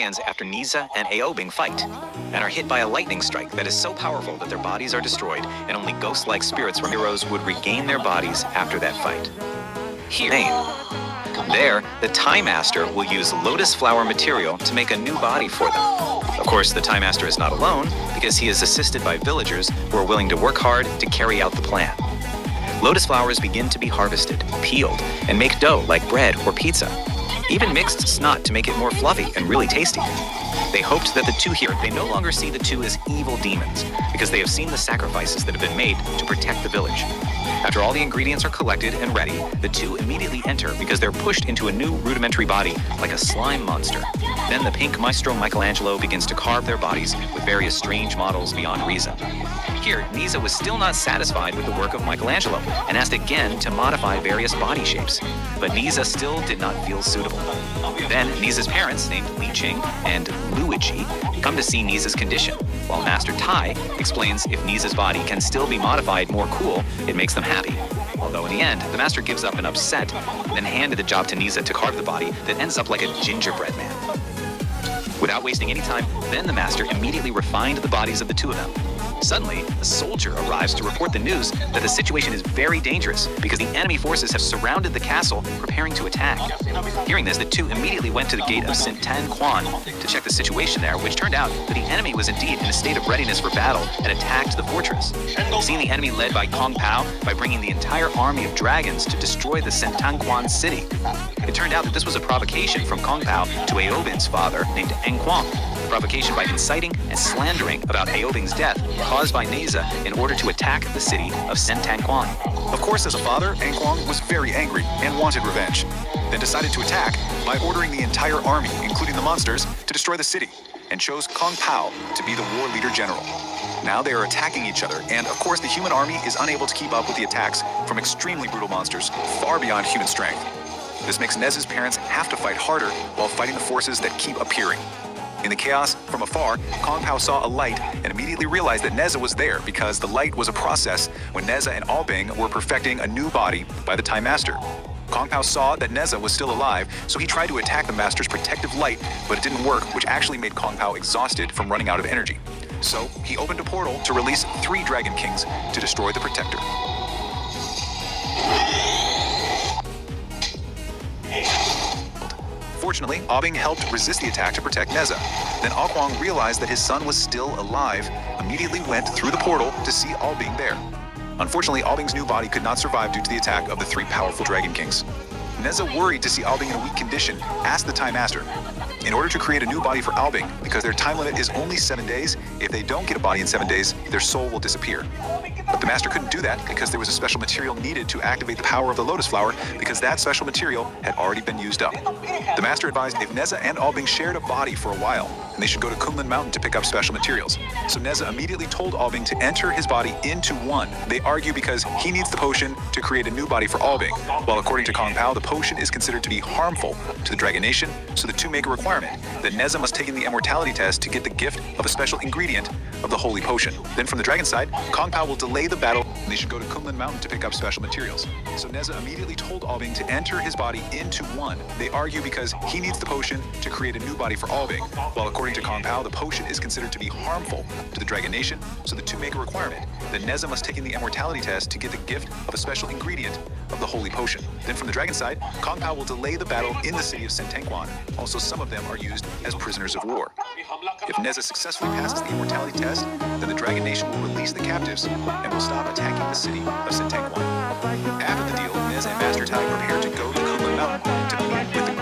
begins after Nezha and Aobing fight, and are hit by a lightning strike that is so powerful that their bodies are destroyed, and only ghost-like spirits from heroes would regain their bodies after that fight. There, the Time Master will use lotus flower material to make a new body for them. Of course, the Time Master is not alone, because he is assisted by villagers who are willing to work hard to carry out the plan. Lotus flowers begin to be harvested, peeled, and make dough like bread or pizza. Even mixed snot to make it more fluffy and really tasty. They hoped that the two here, they no longer see the two as evil demons, because they have seen the sacrifices that have been made to protect the village. After all the ingredients are collected and ready, the two immediately enter because they're pushed into a new rudimentary body, like a slime monster. Then the pink maestro Michelangelo begins to carve their bodies with various strange models beyond reason. Here, Nezha was still not satisfied with the work of Michelangelo and asked again to modify various body shapes, but Nezha still did not feel suitable. Then Nezha's parents, named Li Qing and Luigi, come to see Nezha's condition, while Master Tai explains if Nezha's body can still be modified more cool, it makes them happy. Although in the end, the Master gives up and upset, then handed the job to Nezha to carve the body that ends up like a gingerbread man. Without wasting any time, then the Master immediately refined the bodies of the two of them. Suddenly, a soldier arrives to report the news that the situation is very dangerous because the enemy forces have surrounded the castle, preparing to attack. Hearing this, the two immediately went to the gate of St. Tan Quan to check the situation there, which turned out that the enemy was indeed in a state of readiness for battle and attacked the fortress. Seeing the enemy led by Kong Pao by bringing the entire army of dragons to destroy the St. Tan Quan city. It turned out that this was a provocation from Kong Pao to Aobing's father, named Eng Quang. Provocation by inciting and slandering about Aobing's death caused by Nezha in order to attack the city of St. Tan Quan. Of course, as a father, Eng Quang was very angry and wanted revenge, then decided to attack by ordering the entire army, including the monsters, to destroy the city, and chose Kong Pao to be the war leader general. Now they are attacking each other, and of course the human army is unable to keep up with the attacks from extremely brutal monsters far beyond human strength. This makes Nezha's parents have to fight harder while fighting the forces that keep appearing. In the chaos from afar, Kong Pao saw a light and immediately realized that Nezha was there because the light was a process when Nezha and Aobing were perfecting a new body by the Time Master. Kong Pao saw that Nezha was still alive, so he tried to attack the Master's protective light, but it didn't work, which actually made Kong Pao exhausted from running out of energy. So he opened a portal to release 3 Dragon Kings to destroy the Protector. Fortunately, Aobing helped resist the attack to protect Nezha. Then Aokwang realized that his son was still alive, immediately went through the portal to see Aobing there. Unfortunately, Aobing's new body could not survive due to the attack of the 3 powerful Dragon Kings. Nezha, worried to see Aobing in a weak condition, asked the Time Master, in order to create a new body for Aobing, because their time limit is only 7 days, if they don't get a body in 7 days, their soul will disappear. But the Master couldn't do that because there was a special material needed to activate the power of the Lotus Flower, because that special material had already been used up. The Master advised if Nezha and Aobing shared a body for a while, and they should go to Kunlun Mountain to pick up special materials. So Nezha immediately told Aobing to enter his body into one. They argue because he needs the potion to create a new body for Aobing, while according to Kong Pao, the potion is considered to be harmful to the Dragon Nation, so the two make a requirement that Nezha must take in the immortality test to get the gift of a special ingredient of the holy potion. Then from the dragon side, Kong Pao will delay the battle, and they should go to Kunlun Mountain to pick up special materials. So Nezha immediately told Aobing to enter his body into one. They argue because he needs the potion to create a new body for Aobing, while according to Kong Pao, the potion is considered to be harmful to the Dragon Nation, so the two make a requirement that Nezha must take in the immortality test to get the gift of a special ingredient of the holy potion. Then from the dragon side, Kong Pao will delay the battle in the city of St. Tan Quan. Also, some of them are used as prisoners of war. If Nezha successfully passes the immortality test, then the Dragon Nation will release the captives and will stop attacking the city of St. Tan Quan. After the deal, Nezha and Master Tai prepare to go to Kunlun Mountain to meet with them.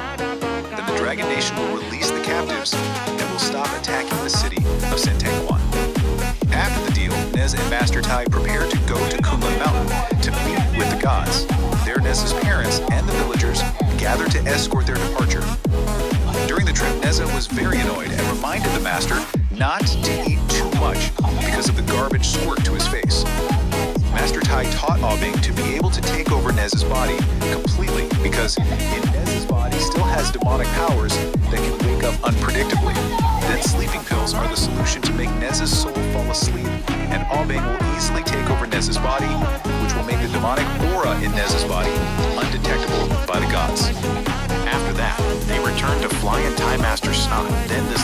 Then the Dragon Nation will release the captives and will stop attacking the city of St. Tan Quan. After the deal, Nezha and Master Tai prepare to go to Kunlun Mountain to meet with the gods. There, Nezha's parents and the villagers gather to escort their departure. During the trip, Nezha was very annoyed and reminded the Master not to eat too much because of the garbage squirt to his face. Master Tai taught Aobing to be able to take over Nezha's body completely because in Nezha's body still has demonic powers that can wake up unpredictably. Then sleeping pills are the solution to make Nezha's soul fall asleep, and Aobing will easily take over Nezha's body, which will make the demonic aura in Nezha's body undetectable by the gods. After that, they return to Fly and Time Master Snot. Then the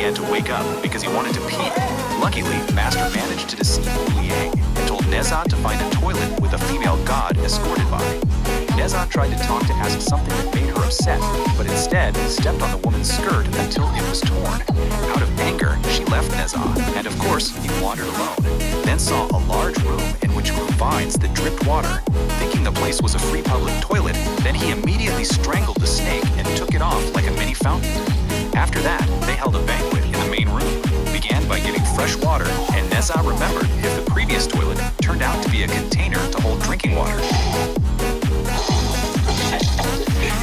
began to wake up because he wanted to pee. Luckily, Master managed to deceive Wu Liang and told Nezha to find a toilet with a female god escorted by. Nezha tried to talk to ask something that made her upset, but instead stepped on the woman's skirt until it was torn. Out of anger, she left Nezha, and of course, he wandered alone. Then saw a large room in which grew vines that dripped water. Thinking the place was a free public toilet, then he immediately strangled the snake and took it off like a mini fountain. After that, they held a banquet in the main room, began by giving fresh water, and Nezha remembered if the previous toilet turned out to be a container to hold drinking water.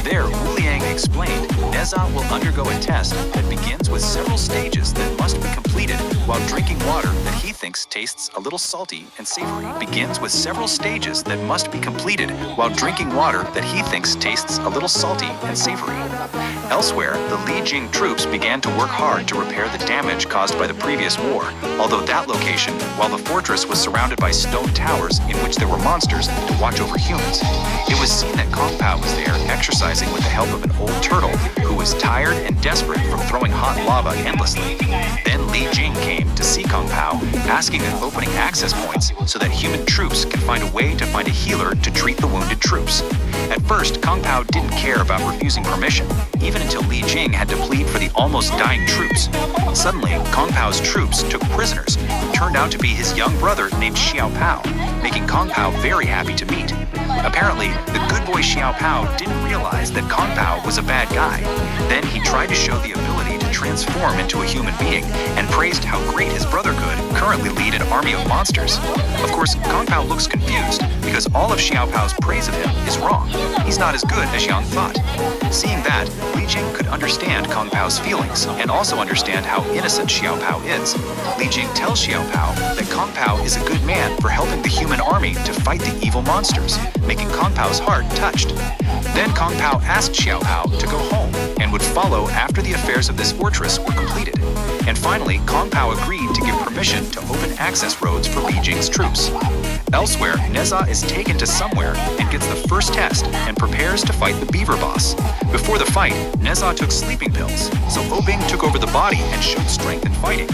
There, Wu Liang explained, Nezha will undergo a test that begins with several stages that must be completed while drinking water that he thinks tastes a little salty and savory. Begins with several stages that must be completed while drinking water that he thinks tastes a little salty and savory. Elsewhere, the Li Jing troops began to work hard to repair the damage caused by the previous war, although that location, while the fortress was surrounded by stone towers in which there were monsters to watch over humans. It was seen that Kong Pao was there exercising with the help of an old turtle who was tired and desperate from throwing hot lava endlessly. Then Li Jing came to see Kong Pao, asking of opening access points so that human troops can find a way to find a healer to treat the wounded troops. At first, Kong Pao didn't care about refusing permission, even until Li Jing had to plead for the almost dying troops. Suddenly, Kong Pao's troops took prisoners who turned out to be his young brother named Xiao Pao, making Kong Pao very happy to meet. Apparently, the good boy Xiao Pao didn't realize that Kong Pao was a bad guy. Then he tried to show the ability to transform into a human being and praised how great his brother could currently lead an army of monsters. Of course, Kong Pao looks confused because all of Xiao Pao's praise of him is wrong. He's not as good as Yang thought. Seeing that, Li Jing could understand Kong Pao's feelings and also understand how innocent Xiao Pao is. Li Jing tells Xiao Pao that Kong Pao is a good man for helping the human army to fight the evil monsters, making Kong Pao's heart touched. Then Kong Pao asked Xiao Pao to go home and would follow after the affairs of this fortress were completed. And finally, Kong Pao agreed to give permission to open access roads for Li Jing's troops. Elsewhere, Nezha is taken to somewhere and gets the first test and prepares to fight the beaver boss. Before the fight, Nezha took sleeping pills, so Obing took over the body and showed strength in fighting.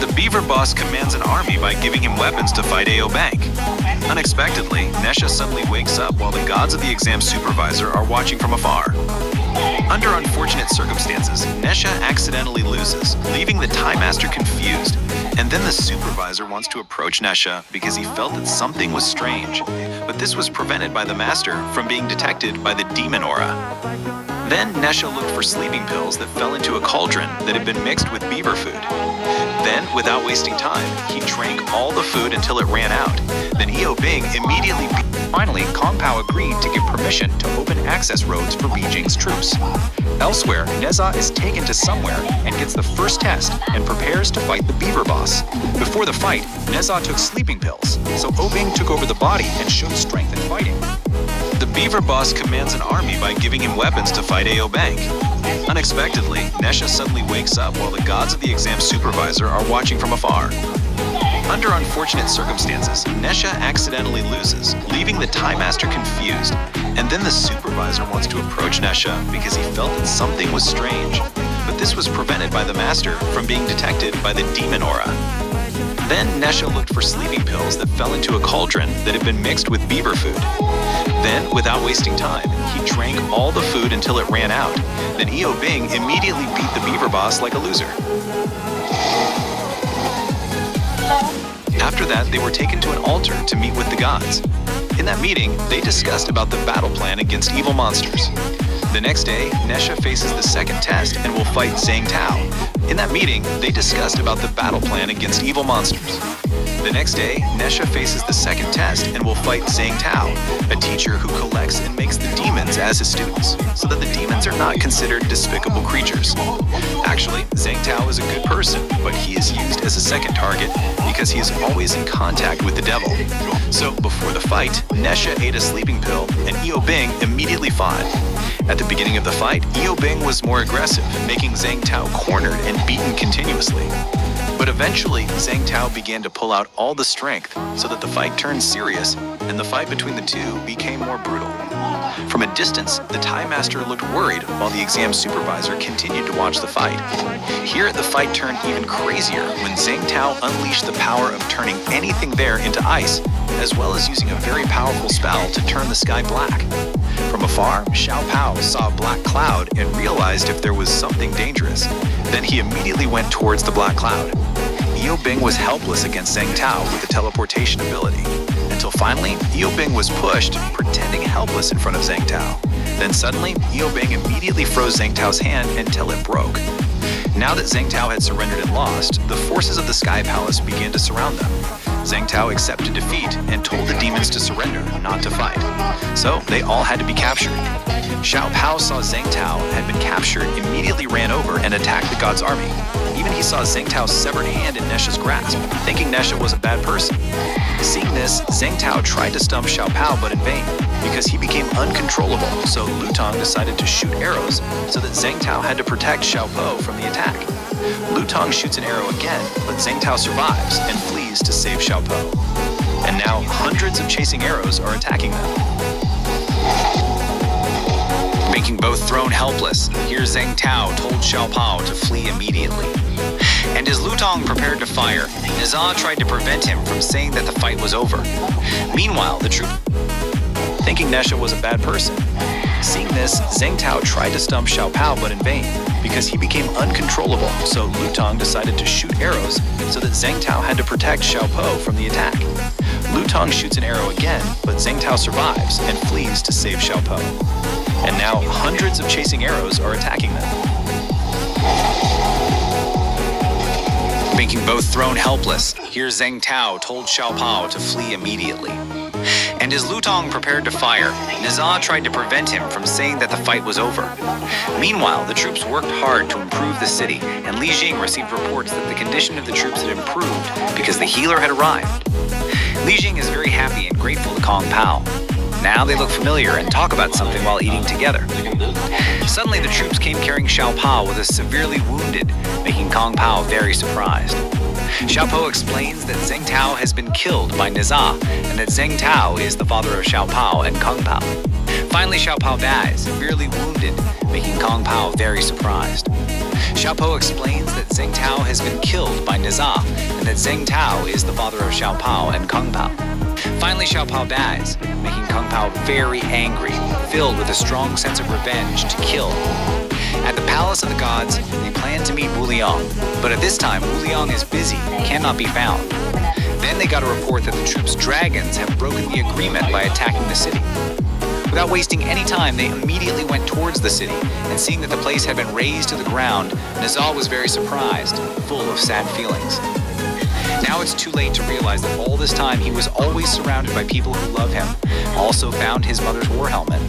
The beaver boss commands an army by giving him weapons to fight Ao Bank. Unexpectedly, Nezha suddenly wakes up while the gods of the exam supervisor are watching from afar. Under unfortunate circumstances, Nezha accidentally loses, leaving the Time Master confused. And then the supervisor wants to approach Nezha because he felt that something was strange. But this was prevented by the Master from being detected by the demon aura. Then Nezha looked for sleeping pills that fell into a cauldron that had been mixed with beaver food. Then, without wasting time, he drank all the food until it ran out. Then Eo Bing immediately Finally, Kong Pao agreed to give permission to open access roads for Li Jing's troops. Elsewhere, Nezha is taken to somewhere and gets the first test and prepares to fight the beaver boss. Before the fight, Nezha took sleeping pills, so Obing took over the body and showed strength in fighting. The beaver boss commands an army by giving him weapons to fight Ao Bank. Unexpectedly, Nezha suddenly wakes up while the gods of the exam supervisor are watching from afar. Under unfortunate circumstances, Nezha accidentally loses, leaving the Time Master confused. And then the supervisor wants to approach Nezha because he felt that something was strange. But this was prevented by the Master from being detected by the demon aura. Then Nezha looked for sleeping pills that fell into a cauldron that had been mixed with beaver food. Then, without wasting time, he drank all the food until it ran out. Then Eo Bing immediately beat the beaver boss like a loser. After that, they were taken to an altar to meet with the gods. In that meeting, they discussed about the battle plan against evil monsters. The next day, Nezha faces the second test and will fight Zhang Tao. In that meeting, they discussed about the battle plan against evil monsters. The next day, Nezha faces the second test and will fight Zhang Tao, a teacher who collects and makes the demons as his students, so that the demons are not considered despicable creatures. Actually, Zhang Tao is a good person, but he is used as a second target because he is always in contact with the devil. So before the fight, Nezha ate a sleeping pill and Eo Bing immediately fought. At the beginning of the fight, Eo Bing was more aggressive, making Zhang Tao cornered and beaten continuously. But But eventually, Zhang Tao began to pull out all the strength so that the fight turned serious, and the fight between the two became more brutal. From a distance, the Thai master looked worried while the exam supervisor continued to watch the fight. Here, the fight turned even crazier when Zhang Tao unleashed the power of turning anything there into ice, as well as using a very powerful spell to turn the sky black. From afar, Xiao Pao saw a black cloud and realized if there was something dangerous. Then he immediately went towards the black cloud. Yeo Bing was helpless against Zhang Tao with the teleportation ability, until finally, Yeo Bing was pushed, pretending helpless in front of Zhang Tao. Then suddenly, Yeo Bing immediately froze Zhang Tao's hand until it broke. Now that Zhang Tao had surrendered and lost, the forces of the Sky Palace began to surround them. Zhang Tao accepted defeat and told the demons to surrender, not to fight. So they all had to be captured. Xiao Pao saw Zhang Tao had been captured, immediately ran over and attacked the god's army. Even he saw Zhang Tao's severed hand in Nezha's grasp, thinking Nezha was a bad person. Seeing this, Zhang Tao tried to stump Xiao Pao, but in vain, because he became uncontrollable, so Lu Tong decided to shoot arrows so that Zhang Tao had to protect Xiao Po from the attack. Lu Tong shoots an arrow again, but Zhang Tao survives and flees to save Xiao Po. And now hundreds of chasing arrows are attacking them, making both thrown helpless. Here Zhang Tao told Xiao Pao to flee immediately. And as Lu Tong prepared to fire, Nezha tried to prevent him from saying that the fight was over. Meanwhile, the troop, thinking Nezha was a bad person. Seeing this, Zhang Tao tried to stump Xiao Pao, but in vain, because he became uncontrollable, so Lu Tong decided to shoot arrows so that Zhang Tao had to protect Xiao Po from the attack. Lu Tong shoots an arrow again, but Zhang Tao survives and flees to save Xiao Po. And now hundreds of chasing arrows are attacking them, making both thrown helpless. Here Zhang Tao told Xiao Pao to flee immediately. And as Lu Tong prepared to fire, Nezha tried to prevent him from saying that the fight was over. Meanwhile, the troops worked hard to improve the city, and Li Jing received reports that the condition of the troops had improved because the healer had arrived. Li Jing is very happy and grateful to Kong Pao. Now they look familiar and talk about something while eating together. Suddenly the troops came carrying Xiao Pao with us severely wounded, making Kong Pao very surprised. Xiao Po explains that Zhang Tao has been killed by Nezha, and that Zhang Tao is the father of Xiao Pao and Kong Pao. Finally, Xiao Pao dies, severely wounded, making Kong Pao very surprised. Xiao Po explains that Zhang Tao has been killed by Nezha, and that Zhang Tao is the father of Xiao Pao and Kong Pao. Finally, Xiao Pao dies, making Kong Pao very angry, filled with a strong sense of revenge to kill. At the Palace of the Gods, they plan to meet Wu Liang, but at this time Wu Liang is busy, cannot be found. Then they got a report that the troops' dragons have broken the agreement by attacking the city. Without wasting any time, they immediately went towards the city, and seeing that the place had been razed to the ground, Nezha was very surprised, full of sad feelings. Now it's too late to realize that all this time he was always surrounded by people who love him, also found his mother's war helmet.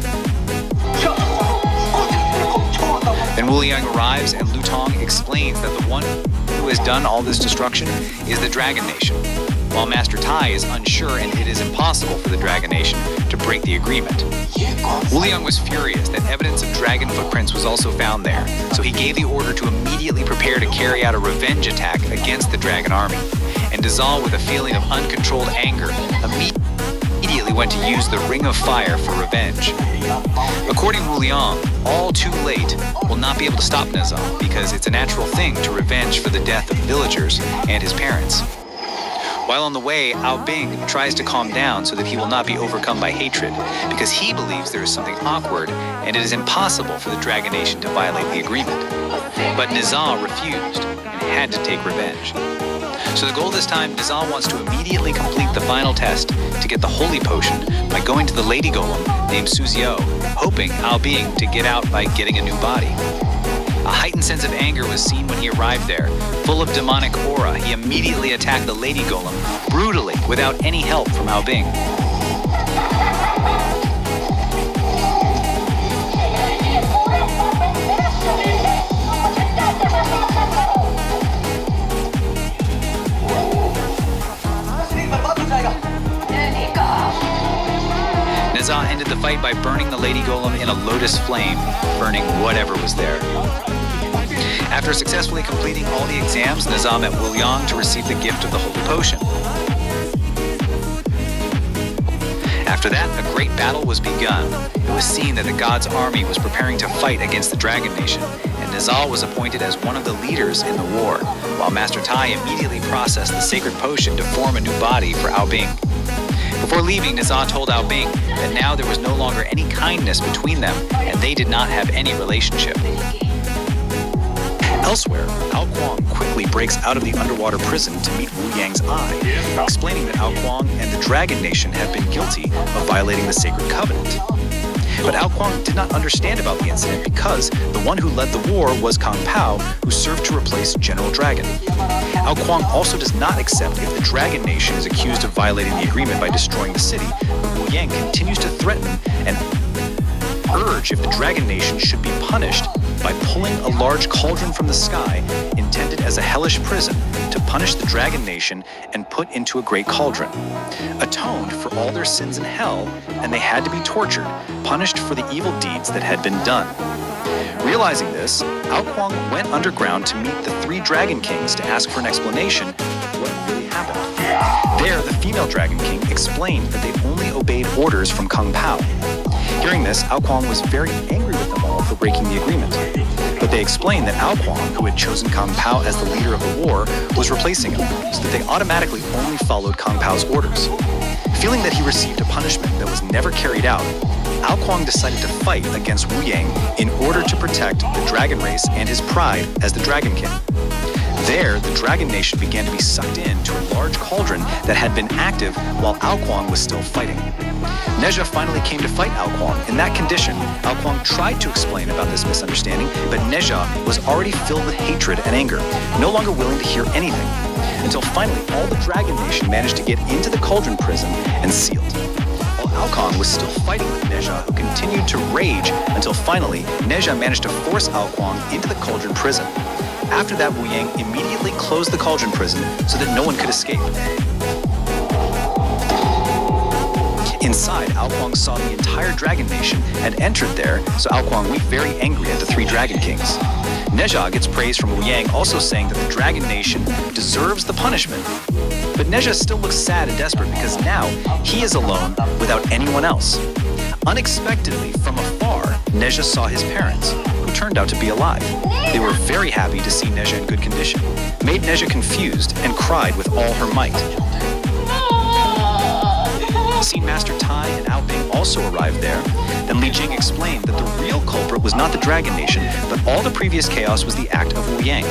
Then Wu Liang arrives, and Lu Tong explains that the one who has done all this destruction is the Dragon Nation, while Master Tai is unsure and it is impossible for the Dragon Nation to break the agreement. Wu Liang was furious that evidence of dragon footprints was also found there, so he gave the order to immediately prepare to carry out a revenge attack against the dragon army. And Nezha, with a feeling of uncontrolled anger, immediately went to use the Ring of Fire for revenge. According to Wu Liang, all too late will not be able to stop Nezha, because it's a natural thing to revenge for the death of villagers and his parents. While on the way, Ao Bing tries to calm down so that he will not be overcome by hatred, because he believes there is something awkward and it is impossible for the Dragon Nation to violate the agreement. But Nezha refused and had to take revenge. So the goal this time, Nezha wants to immediately complete the final test to get the Holy Potion by going to the Lady Golem named Suziao, hoping Ao Bing to get out by getting a new body. A heightened sense of anger was seen when he arrived there. Full of demonic aura, he immediately attacked the Lady Golem, brutally, without any help from Ao Bing. Nezha ended the fight by burning the Lady Golem in a lotus flame, burning whatever was there. After successfully completing all the exams, Nezha met Wu Liang to receive the gift of the holy potion. After that, a great battle was begun. It was seen that the god's army was preparing to fight against the Dragon Nation, and Nezha was appointed as one of the leaders in the war, while Master Tai immediately processed the sacred potion to form a new body for Ao Bing. Before leaving, Nezha told Ao Bing that now there was no longer any kindness between them, and they did not have any relationship. Elsewhere, Ao Kuang quickly breaks out of the underwater prison to meet Wu Yang's eye, explaining that Ao Kuang and the Dragon Nation have been guilty of violating the sacred covenant. But Ao Kuang did not understand about the incident because the one who led the war was Kung Pao, who served to replace General Dragon. Ao Kuang also does not accept if the Dragon Nation is accused of violating the agreement by destroying the city, but Wu Yang continues to threaten and urge if the Dragon Nation should be punished by pulling a large cauldron from the sky intended as a hellish prison to punish the Dragon Nation and put into a great cauldron, atoned for all their sins in hell, and they had to be tortured, punished for the evil deeds that had been done. Realizing this, Ao Kuang went underground to meet the 3 Dragon Kings to ask for an explanation of what really happened. There, the female Dragon King explained that they only obeyed orders from Kung Pao. Hearing this, Ao Kuang was very angry with them all for breaking the agreement. But they explained that Ao Kuang, who had chosen Kung Pao as the leader of the war, was replacing him, so that they automatically only followed Kung Pao's orders. Feeling that he received a punishment that was never carried out, Ao Kuang decided to fight against Wu Yang in order to protect the dragon race and his pride as the Dragon King. There, the Dragon Nation began to be sucked into a large cauldron that had been active while Ao Kuang was still fighting. Nezha finally came to fight Ao Kuang. In that condition, Ao Kuang tried to explain about this misunderstanding, but Nezha was already filled with hatred and anger, no longer willing to hear anything, until finally all the Dragon Nation managed to get into the cauldron prison and sealed. While Ao Kuang was still fighting with Nezha, who continued to rage until finally Nezha managed to force Ao Kuang into the cauldron prison. After that, Wu Yang immediately closed the cauldron prison so that no one could escape. Inside, Ao Kuang saw the entire Dragon Nation had entered there, so Ao Kuang went very angry at the 3 Dragon Kings. Nezha gets praise from Wu Yang, also saying that the Dragon Nation deserves the punishment. But Nezha still looks sad and desperate because now he is alone without anyone else. Unexpectedly, from afar, Nezha saw his parents, who turned out to be alive. They were very happy to see Nezha in good condition, made Nezha confused, and cried with all her might. Seen Master Tai and Ao Bing also arrived there, then Li Jing explained that the real culprit was not the Dragon Nation, but all the previous chaos was the act of Wu Yang.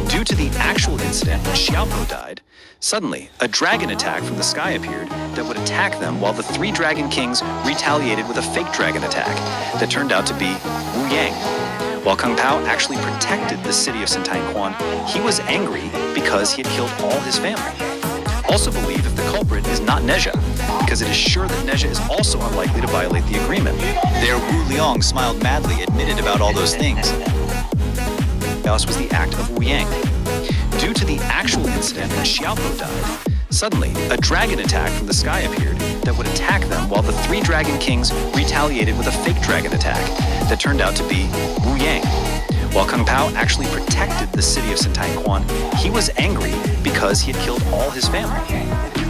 Due to the actual incident when Xiaopo died, suddenly a dragon attack from the sky appeared that would attack them while the 3 Dragon Kings retaliated with a fake dragon attack that turned out to be Wu Yang. While Kung Pao actually protected the city of Sintaiquan, he was angry because he had killed all his family. Also believe if the culprit is not Nezha, because it is sure that Nezha is also unlikely to violate the agreement. There, Wu Liang smiled madly, admitted about all those things. Chaos was the act of Wu Yang. Due to the actual incident when Xiaopo died, suddenly a dragon attack from the sky appeared that would attack them while the 3 Dragon Kings retaliated with a fake dragon attack that turned out to be Wu Yang. While Kung Pao actually protected the city of Sintaiquan, he was angry because he had killed all his family.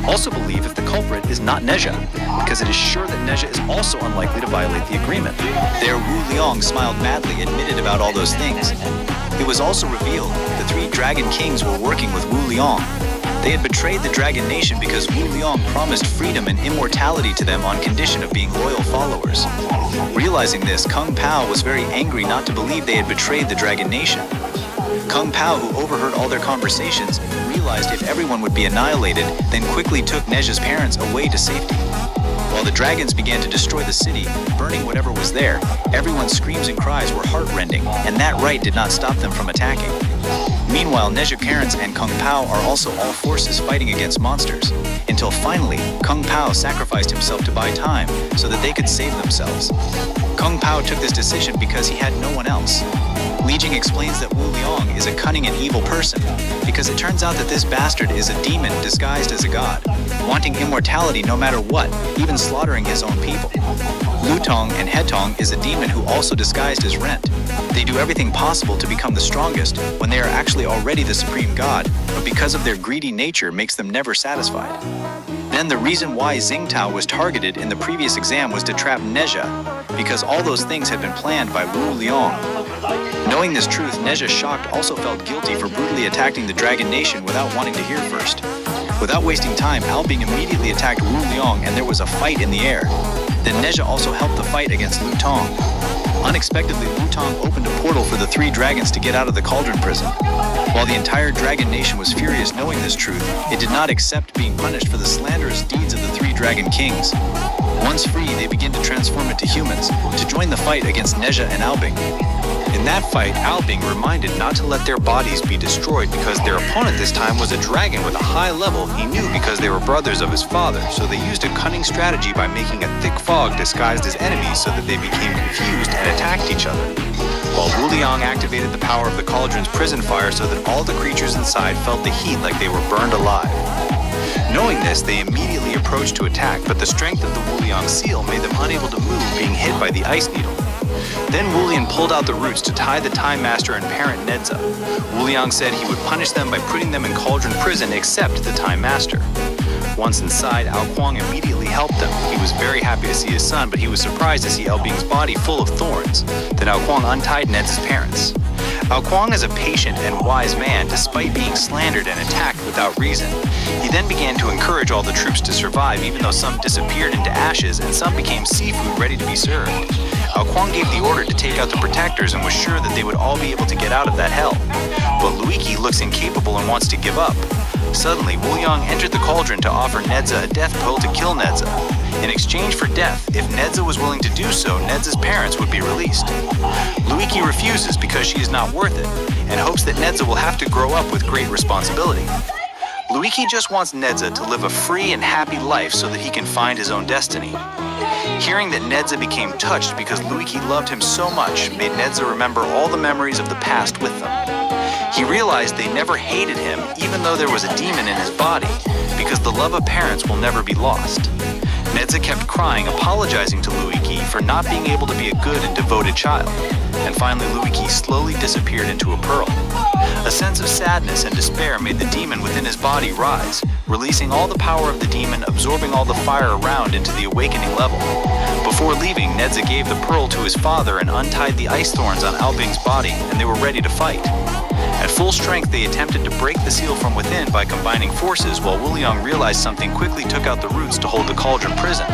Also believe if the culprit is not Nezha, because it is sure that Nezha is also unlikely to violate the agreement. There, Wu Liang smiled madly, admitted about all those things. It was also revealed the 3 Dragon Kings were working with Wu Liang. They had betrayed the Dragon Nation because Wu Liang promised freedom and immortality to them on condition of being loyal followers. Realizing this, Kung Pao was very angry not to believe they had betrayed the Dragon Nation. Kung Pao, who overheard all their conversations, realized if everyone would be annihilated, then quickly took Nezha's parents away to safety. While the dragons began to destroy the city, burning whatever was there, everyone's screams and cries were heart-rending, and that right did not stop them from attacking. Meanwhile, Nezha's parents and Kung Pao are also all forces fighting against monsters, until finally, Kung Pao sacrificed himself to buy time so that they could save themselves. Kung Pao took this decision because he had no one else. Li Jing explains that Wu Liang is a cunning and evil person. because it turns out that this bastard is a demon disguised as a god, wanting immortality no matter what, even slaughtering his own people. Lutong and Hetong is a demon who also disguised as Rent. They do everything possible to become the strongest when they are actually already the supreme god, but because of their greedy nature makes them never satisfied. Then the reason why Xingtao was targeted in the previous exam was to trap Nezha, because all those things had been planned by Wu Liang. Knowing this truth, Nezha, shocked, also felt guilty for brutally attacking the Dragon Nation without wanting to hear first. Without wasting time, Albing immediately attacked Wu Liang and there was a fight in the air. Then Nezha also helped the fight against Lu Tong. Unexpectedly, Lu Tong opened a portal for the 3 dragons to get out of the cauldron prison. While the entire Dragon Nation was furious knowing this truth, it did not accept being punished for the slanderous deeds of the 3 Dragon Kings. Once free, they begin to transform into humans to join the fight against Nezha and Albing. In that fight, Albing reminded not to let their bodies be destroyed because their opponent this time was a dragon with a high level he knew because they were brothers of his father, so they used a cunning strategy by making a thick fog disguised as enemies so that they became confused and attacked each other. While Wu Liang activated the power of the cauldron's prison fire so that all the creatures inside felt the heat like they were burned alive. Knowing this, they immediately approached to attack, but the strength of the Wu Liang seal made them unable to move, being hit by the ice needle. Then Wu Liang pulled out the roots to tie the Time Master and parent Nezha. Wu Liang said he would punish them by putting them in cauldron prison except the Time Master. Once inside, Ao Kuang immediately helped them. He was very happy to see his son, but he was surprised to see Albing's body full of thorns. Then Ao Kuang untied Nezha's parents. Ao Kuang is a patient and wise man despite being slandered and attacked without reason. He then began to encourage all the troops to survive even though some disappeared into ashes and some became seafood ready to be served. Ao Kuang gave the order to take out the protectors and was sure that they would all be able to get out of that hell. But Luigi looks incapable and wants to give up. Suddenly, Wu Liang entered the cauldron to offer Nezha a death pill to kill Nezha. In exchange for death, if Nezha was willing to do so, Nezha's parents would be released. Luigi refuses because she is not worth it, and hopes that Nezha will have to grow up with great responsibility. Luigi just wants Nezha to live a free and happy life so that he can find his own destiny. Hearing that Nezha became touched because Luigi loved him so much made Nezha remember all the memories of the past with them. He realized they never hated him even though there was a demon in his body, because the love of parents will never be lost. Nezha kept crying, apologizing to Luigi for not being able to be a good and devoted child. And finally Luigi slowly disappeared into a pearl. A sense of sadness and despair made the demon within his body rise, releasing all the power of the demon, absorbing all the fire around into the awakening level. Before leaving, Nezha gave the pearl to his father and untied the ice thorns on Albing's body, and they were ready to fight. At full strength, they attempted to break the seal from within by combining forces, while Wu Liang realized something, quickly took out the roots to hold the cauldron prison.